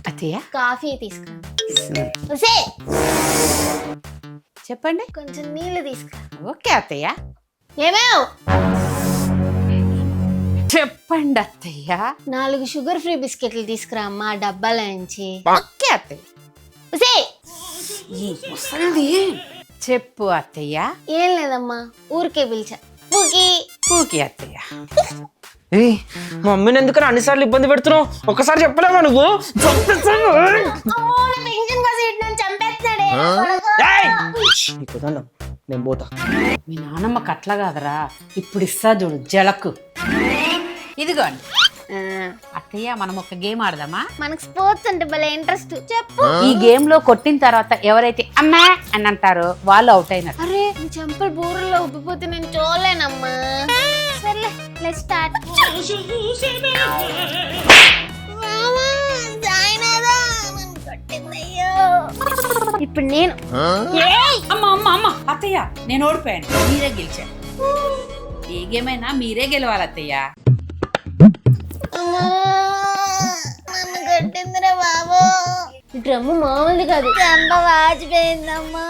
అత్తయ్య కాఫీ తీసుకురా. చెప్పండి. కొంచెం నీళ్ళు తీసుకురా. ఓకే అత్తయ్య. ఏమేవ్ చెప్పండి అత్తయ్య. 4 షుగర్ ఫ్రీ బిస్కెట్లు తీసుకురా అమ్మా డబ్బాల నుంచి. ఓకే అత్తయ్య. చెప్పు అత్తయ్య. ఏం లేదమ్మా, ఊరికే పిలిచా. ఓకే అత్తయ్య. మమ్మీని ఎందుకని అన్నిసార్లు ఇబ్బంది పెడుతున్నావు? ఒక్కసారి చెప్పలేమా నువ్వు? నేను పోతా. మీ నాన్నమ్మకి అట్లా కాదరా, ఇప్పుడు ఇస్తా చూడు జలకు. ఇదిగోండి అత్తయ్య, మనం ఒక గేమ్ ఆడదామా? మనకు స్పోర్ట్స్ అంటే భలే ఇంట్రెస్ట్. చెప్పు. ఈ గేమ్ లో కొట్టిన తర్వాత ఎవరైతే అమ్మా అని అంటారో వాళ్ళు అవుట్ అయినారు. అరే నీ చెంపలు బూరల్లో ఉబ్బిపోతే నేను చూడలేనమ్మా. సర్లే లెట్స్ స్టార్ట్. ఇప్పుడు నేను. అమ్మ అమ్మ అమ్మ అత్తయ్య, నేను ఓడిపోయాను, మీరే గెలిచాను. ఏ గేమ్ అయినా మీరే గెలవాలి అత్తయ్య. నన్ను కొట్టిందిరా బాబు. డ్రమ్ము మామూలుది కాదు, చెంప వాచిపోయిందమ్మా.